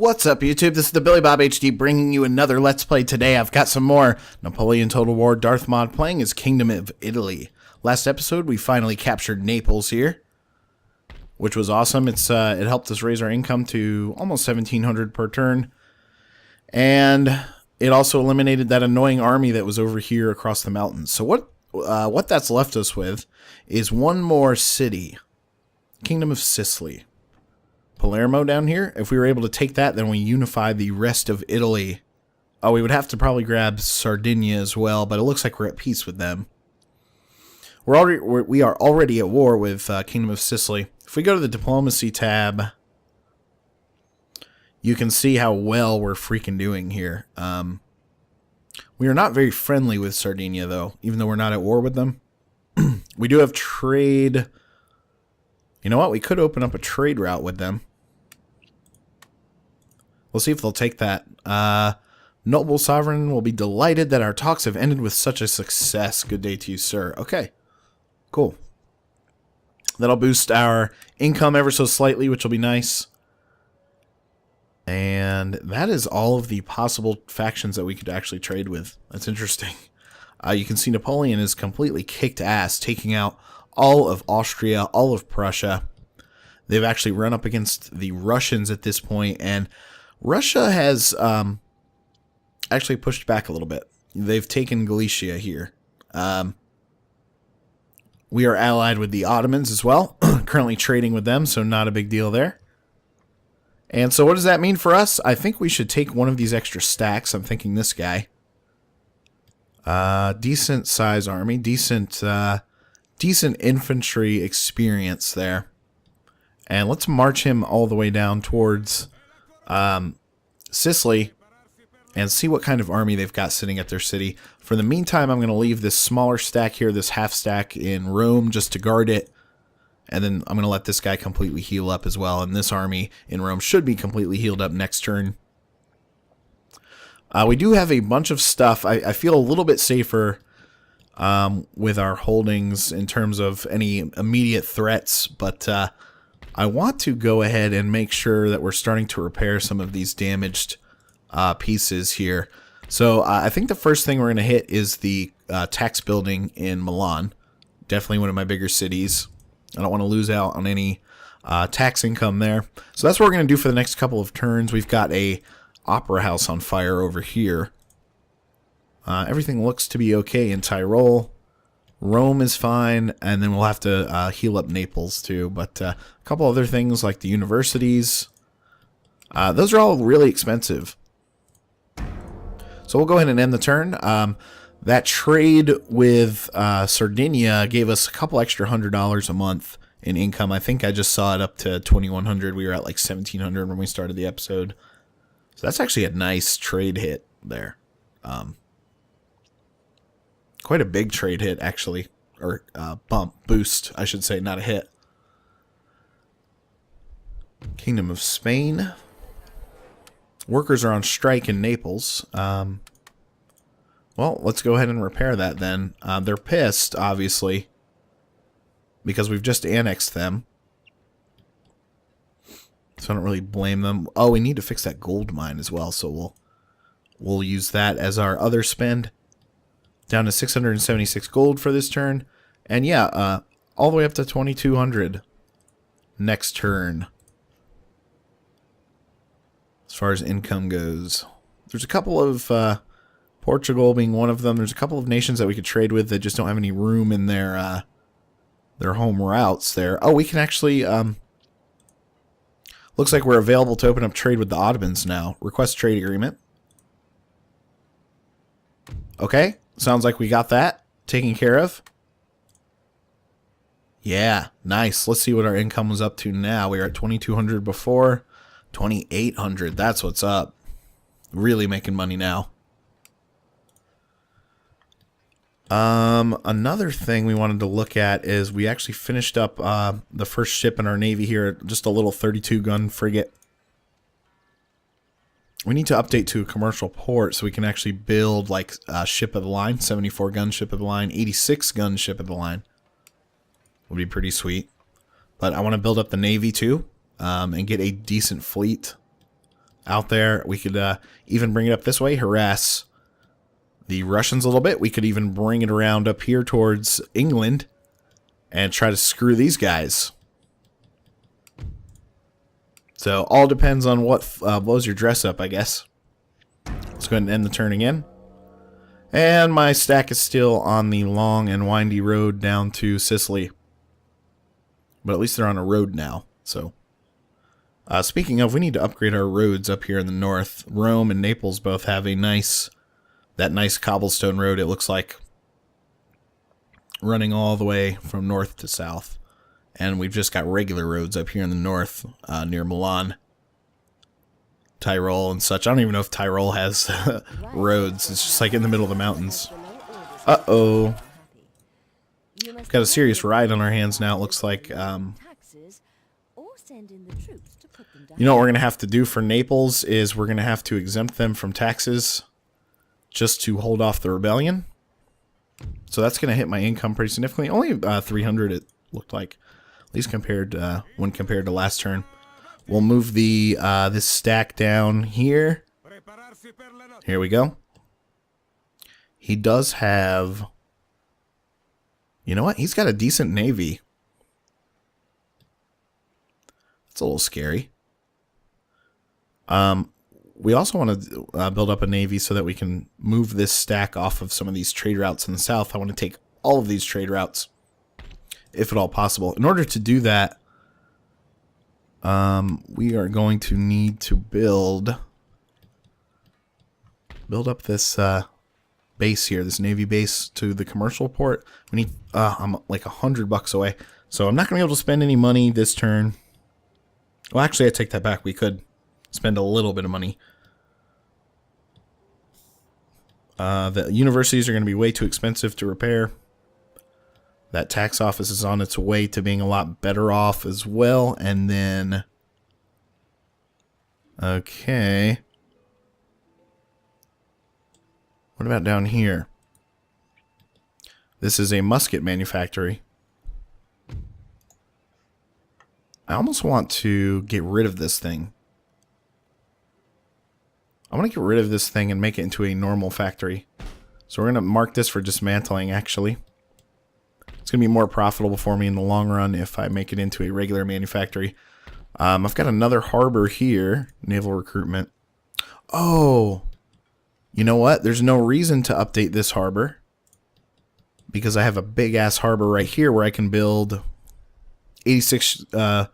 What's up, YouTube? This is TheBillyBobHD bringing you another Let's Play today. I've got some more Napoleon Total War Darthmod playing as Kingdom of Italy. Last episode, we finally captured Naples here, which was awesome. It helped us raise our income to almost 1,700 per turn, and it also eliminated that annoying army that was over here across the mountains. So what that's left us with is one more city, Kingdom of Sicily. Palermo down here. If we were able to take that, then we unify the rest of Italy. Oh, we would have to probably grab Sardinia as well, but it looks like we're at peace with them. We are already at war with Kingdom of Sicily. If we go to the diplomacy tab, you can see how well we're freaking doing here. We are not very friendly with Sardinia, though, even though we're not at war with them. We do have trade. You know what? We could open up a trade route with them. We'll see if they'll take that. Noble Sovereign will be delighted that our talks have ended with such a success. Good day to you, sir. Okay. Cool. That'll boost our income ever so slightly, which will be nice. And that is all of the possible factions that we could actually trade with. That's interesting. You can see Napoleon is completely kicked ass, taking out all of Austria, all of Prussia. They've actually run up against the Russians at this point, and Russia has actually pushed back a little bit. They've taken Galicia here. We are allied with the Ottomans as well, currently trading with them, so not a big deal there. And so what does that mean for us? I think we should take one of these extra stacks. I'm thinking this guy. Decent size army, decent infantry experience there. And let's march him all the way down towards Sicily and see what kind of army they've got sitting at their city. For the meantime, I'm going to leave this smaller stack here, this half stack in Rome, just to guard it. And then I'm going to let this guy completely heal up as well. And this army in Rome should be completely healed up next turn. We do have a bunch of stuff. I feel a little bit safer with our holdings in terms of any immediate threats, but I want to go ahead and make sure that we're starting to repair some of these damaged pieces here. So I think the first thing we're going to hit is the tax building in Milan. Definitely one of my bigger cities. I don't want to lose out on any tax income there. So that's what we're going to do for the next couple of turns. We've got a opera house on fire over here. Everything looks to be okay in Tyrol. Rome is fine, and then we'll have to heal up Naples too. But a couple other things like the universities, those are all really expensive. So we'll go ahead and end the turn. That trade with Sardinia gave us a couple extra $100 a month in income. I think I just saw it up to 2,100. We were at like 1,700 when we started the episode. So that's actually a nice trade hit there. Quite a big trade hit, actually. Or boost, I should say, not a hit. Kingdom of Spain. Workers are on strike in Naples. Well, let's go ahead and repair that then. They're pissed, obviously, because we've just annexed them. So I don't really blame them. Oh, we need to fix that gold mine as well, so we'll use that as our other spend. Down to 676 gold for this turn. And yeah, all the way up to 2,200 next turn. As far as income goes. There's a couple of, Portugal being one of them. There's a couple of nations that we could trade with that just don't have any room in their home routes there. Oh, we can actually, looks like we're available to open up trade with the Ottomans now. Request trade agreement. Okay. Sounds like we got that taken care of. Yeah, nice. Let's see what our income was up to now. We were at 2,200 before. 2,800. That's what's up. Really making money now. Another thing we wanted to look at is we actually finished up the first ship in our navy here. Just a little 32-gun frigate. We need to update to a commercial port so we can actually build like a ship of the line, 74-gun ship of the line, 86-gun ship of the line. Would be pretty sweet. But I want to build up the navy too, and get a decent fleet. out there. We could even bring it up this way, harass the Russians a little bit. We could even bring it around up here towards England and try to screw these guys. So all depends on what blows your dress up, I guess. Let's go ahead and end the turn again. And my stack is still on the long and windy road down to Sicily. But at least they're on a road now. So, speaking of, we need to upgrade our roads up here in the north. Rome and Naples both have a nice cobblestone road, it looks like, running all the way from north to south. And we've just got regular roads up here in the north, near Milan, Tyrol and such. I don't even know if Tyrol has roads. It's just like in the middle of the mountains. Uh-oh. We've got a serious ride on our hands now, it looks like. You know what we're going to have to do for Naples is we're going to have to exempt them from taxes just to hold off the rebellion. So that's going to hit my income pretty significantly. Only 300 it looked like, at least compared when compared to last turn. We'll move the this stack down here. Here we go. He does have... You know what? He's got a decent navy. It's a little scary. We also want to build up a navy so that we can move this stack off of some of these trade routes in the south. I want to take all of these trade routes, if at all possible. In order to do that, we are going to need to build up this base here, this navy base to the commercial port. We need, I'm like $100 away, so I'm not going to be able to spend any money this turn. Well, actually, I take that back. We could spend a little bit of money. The universities are going to be way too expensive to repair. That tax office is on its way to being a lot better off as well. And then... Okay. What about down here? This is a musket manufactory. I almost want to get rid of this thing. I want to get rid of this thing and make it into a normal factory. So we're going to mark this for dismantling, actually. It's going to be more profitable for me in the long run if I make it into a regular manufactory. I've got another harbor here. Naval recruitment. Oh! You know what? There's no reason to update this harbor. Because I have a big-ass harbor right here where I can build 86... the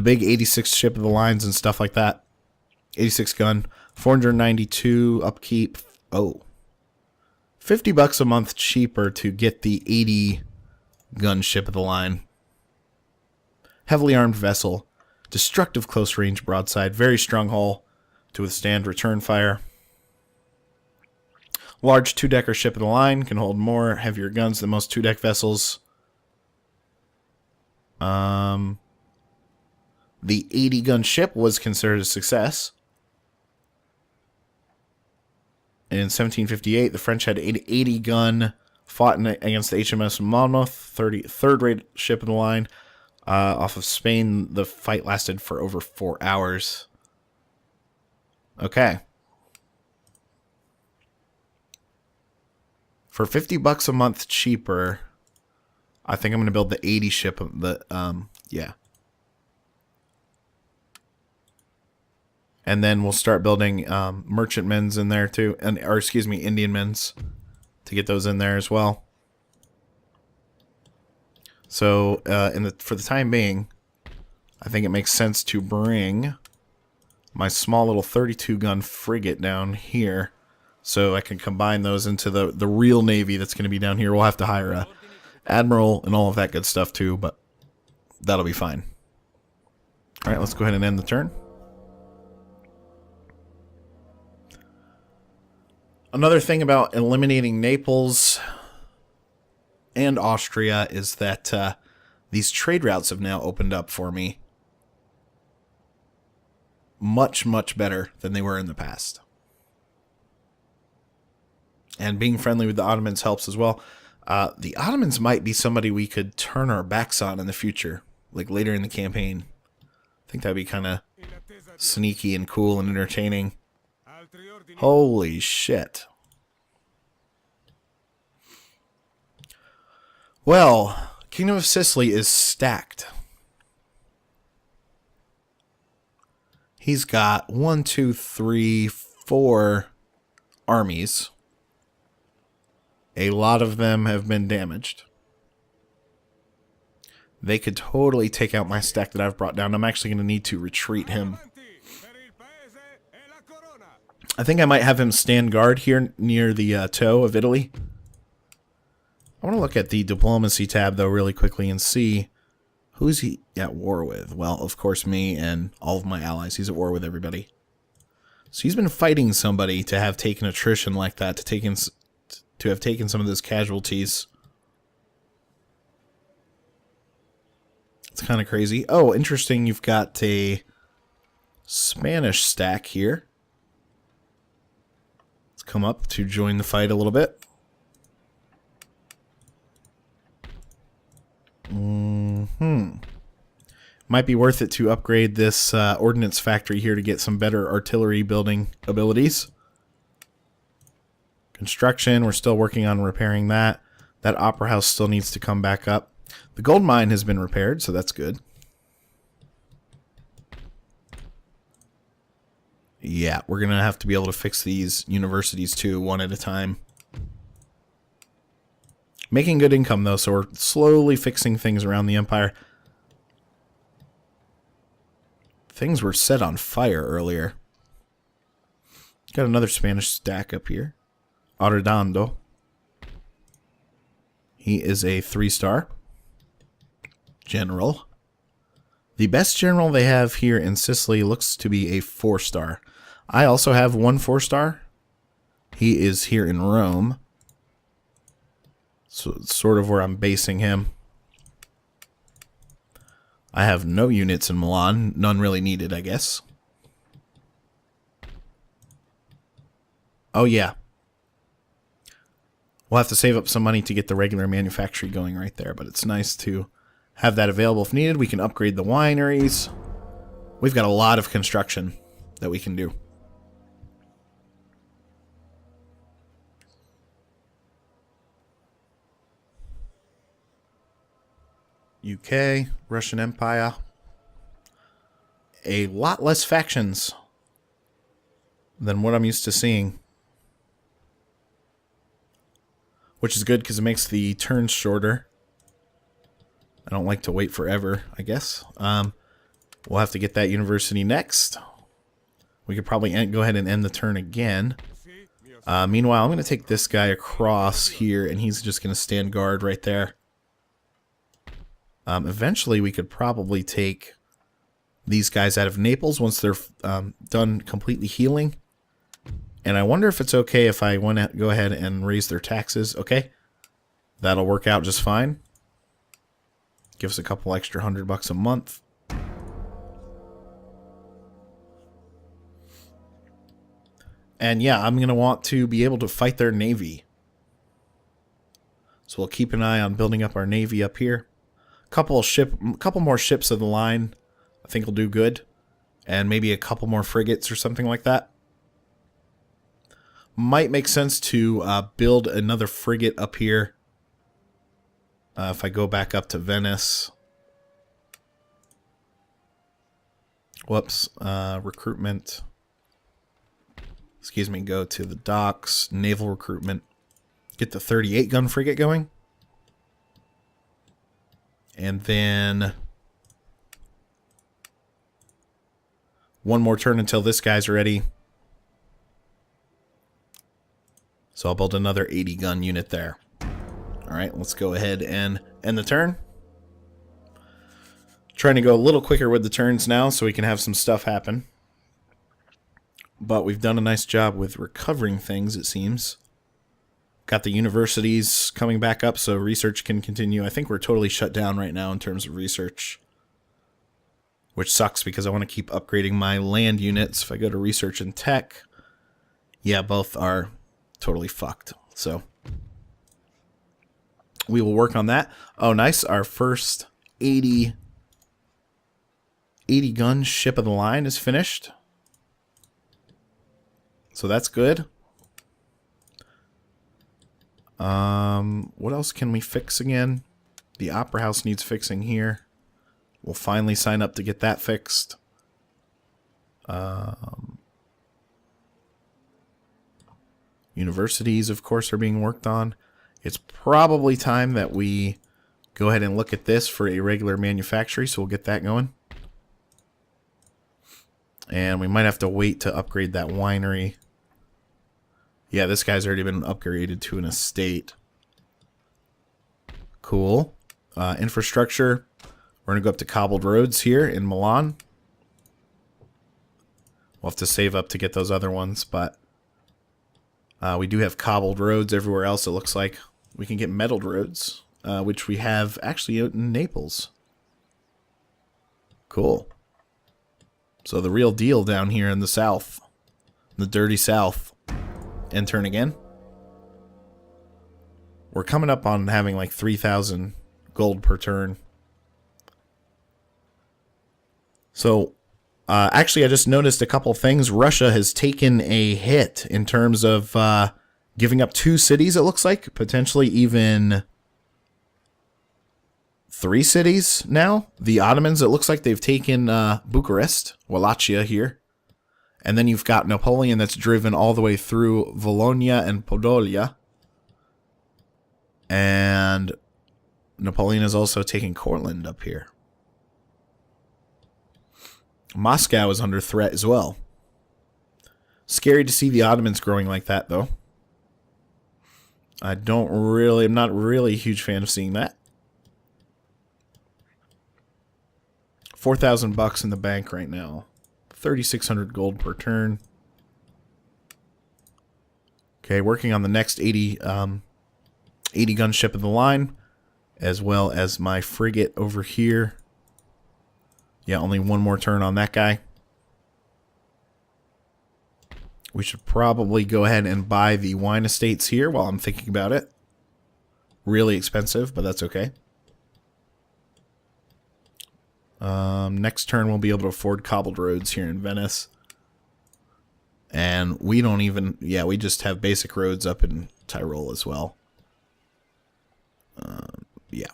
big 86 ship of the lines and stuff like that. 86 gun. 492 upkeep. Oh. $50 a month cheaper to get the 80 gun ship of the line. Heavily armed vessel. Destructive close range broadside. Very strong hull to withstand return fire. Large 2-decker ship of the line. Can hold more heavier guns than most 2-deck vessels. The 80 gun ship was considered a success. In 1758, the French had 80 gun, fought against the HMS Monmouth, third-rate ship in the line. Off of Spain, the fight lasted for over 4 hours. Okay. For $50 a month cheaper, I think I'm going to build the 80 ship of the, yeah. And then we'll start building merchantmen's in there too, or excuse me, Indian men's, to get those in there as well. So for the time being, I think it makes sense to bring my small little 32 gun frigate down here, so I can combine those into the real navy that's going to be down here. We'll have to hire a admiral and all of that good stuff too, but that'll be fine. All right, let's go ahead and end the turn. Another thing about eliminating Naples and Austria is that these trade routes have now opened up for me much, much better than they were in the past. And being friendly with the Ottomans helps as well. The Ottomans might be somebody we could turn our backs on in the future, like later in the campaign. I think that'd be kind of sneaky and cool and entertaining. Holy shit. Well, Kingdom of Sicily is stacked. He's got 1, 2, 3, 4 armies. A lot of them have been damaged. They could totally take out my stack that I've brought down. I'm actually going to need to retreat him. I think I might have him stand guard here near the toe of Italy. I want to look at the diplomacy tab, though, really quickly and see who's he at war with. Well, of course, me and all of my allies. He's at war with everybody. So he's been fighting somebody to have taken attrition like that, to have taken some of those casualties. It's kind of crazy. Oh, interesting. You've got a Spanish stack here. Let's come up to join the fight a little bit. Might be worth it to upgrade this ordnance factory here to get some better artillery building abilities. Construction, we're still working on repairing that. That opera house still needs to come back up. The gold mine has been repaired, so that's good. Yeah, we're going to have to be able to fix these universities too, one at a time. Making good income, though, so we're slowly fixing things around the empire. Things were set on fire earlier. Got another Spanish stack up here. Arredondo. He is a 3-star general. The best general they have here in Sicily looks to be a 4-star. I also have one 4-star. He is here in Rome. So it's sort of where I'm basing him. I have no units in Milan. None really needed, I guess. Oh, yeah. We'll have to save up some money to get the regular manufacturing going right there, but it's nice to have that available if needed. We can upgrade the wineries. We've got a lot of construction that we can do. UK, Russian Empire. A lot less factions than what I'm used to seeing. Which is good because it makes the turns shorter. I don't like to wait forever, I guess. We'll have to get that university next. We could probably go ahead and end the turn again. Meanwhile, I'm going to take this guy across here, and he's just going to stand guard right there. Eventually, we could probably take these guys out of Naples once they're done completely healing. And I wonder if it's okay if I want to go ahead and raise their taxes. Okay, that'll work out just fine. Give us a couple extra $100 a month. And yeah, I'm going to want to be able to fight their navy. So we'll keep an eye on building up our navy up here. Couple more ships of the line, I think will do good. And maybe a couple more frigates or something like that. Might make sense to build another frigate up here. If I go back up to Venice. Whoops. Recruitment. Excuse me. Go to the docks. Naval recruitment. Get the 38-gun frigate going. And then one more turn until this guy's ready. So I'll build another 80-gun unit there. Alright, let's go ahead and end the turn. Trying to go a little quicker with the turns now so we can have some stuff happen. But we've done a nice job with recovering things, it seems. Got the universities coming back up so research can continue. I think we're totally shut down right now in terms of research. Which sucks because I want to keep upgrading my land units. If I go to research and tech, yeah, both are totally fucked. So we will work on that. Oh, nice. Our first 80 80 gun ship of the line is finished. So that's good. What else can we fix again? The Opera House needs fixing here. We'll finally sign up to get that fixed. Universities, of course, are being worked on. It's probably time that we go ahead and look at this for a regular manufactory, so we'll get that going. And we might have to wait to upgrade that winery. Yeah, this guy's already been upgraded to an estate. Cool. Infrastructure. We're going to go up to cobbled roads here in Milan. We'll have to save up to get those other ones, but we do have cobbled roads everywhere else, it looks like. We can get metalled roads, which we have actually out in Naples. Cool. So the real deal down here in the south. The dirty south. And turn again. We're coming up on having like 3,000 gold per turn. So, actually, I just noticed a couple things. Russia has taken a hit in terms of giving up 2 cities, it looks like. Potentially even 3 cities now. The Ottomans, it looks like they've taken Bucharest, Wallachia here. And then you've got Napoleon that's driven all the way through Vologna and Podolia. And Napoleon is also taking Courland up here. Moscow is under threat as well. Scary to see the Ottomans growing like that, though. I'm not really a huge fan of seeing that. 4,000 bucks in the bank right now. 3,600 gold per turn. Okay, working on the next 80 gun ship of the line, as well as my frigate over here. Yeah, only one more turn on that guy. We should probably go ahead and buy the wine estates here while I'm thinking about it. Really expensive, but that's okay. Next turn we'll be able to afford cobbled roads here in Venice. And we don't even... Yeah, we just have basic roads up in Tyrol as well. Yeah.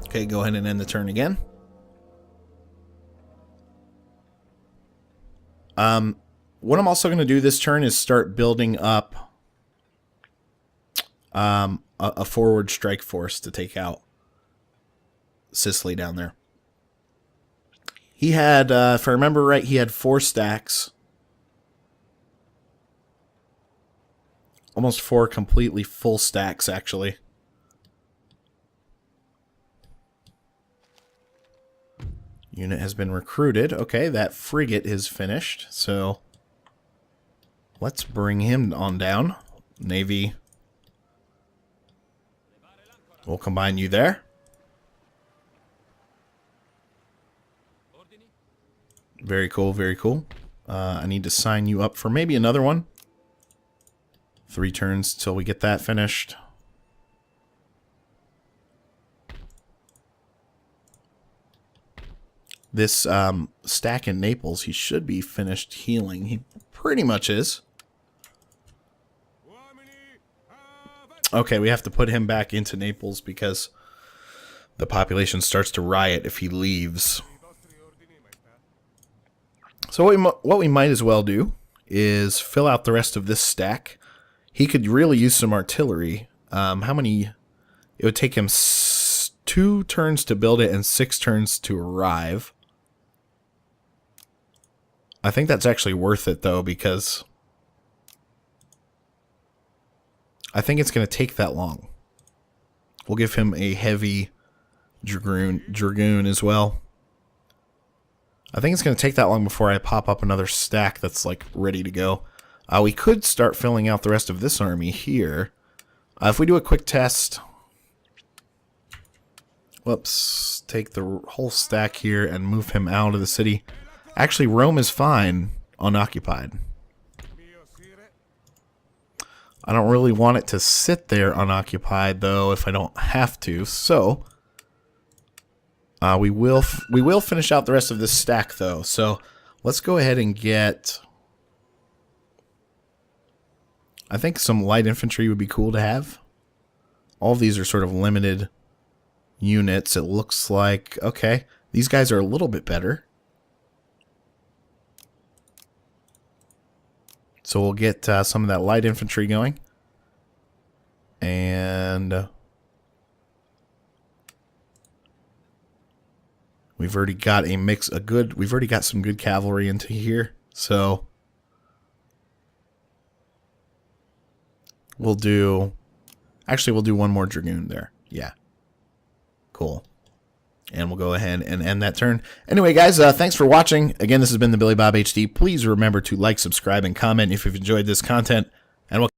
Okay, go ahead and end the turn again. What I'm also going to do this turn is start building up a forward strike force to take out Sicily down there. He had, if I remember right, he had 4 stacks. Almost 4 completely full stacks, actually. Unit has been recruited. Okay, that frigate is finished. So, let's bring him on down. Navy. We'll combine you there. Very cool, very cool. I need to sign you up for maybe another one. 3 turns till we get that finished. This stack in Naples, he should be finished healing. He pretty much is. Okay, we have to put him back into Naples because the population starts to riot if he leaves. So what we might as well do is fill out the rest of this stack. He could really use some artillery. How many? It would take him 2 turns to build it and 6 turns to arrive. I think that's actually worth it, though, because I think it's going to take that long. We'll give him a heavy dragoon as well. I think it's going to take that long before I pop up another stack that's, like, ready to go. We could start filling out the rest of this army here. If we do a quick test... Whoops. Take the whole stack here and move him out of the city. Actually, Rome is fine unoccupied. I don't really want it to sit there unoccupied, though, if I don't have to. So, We will finish out the rest of this stack though. So let's go ahead and get. I think some light infantry would be cool to have. All of these are sort of limited units. It looks like, okay, these guys are a little bit better. So we'll get some of that light infantry going. And we've already got we've already got some good cavalry into here. So we'll do one more dragoon there. Yeah. Cool. And we'll go ahead and end that turn. Anyway, guys, thanks for watching. Again, this has been the Billy Bob HD. Please remember to like, subscribe, and comment if you've enjoyed this content. And we'll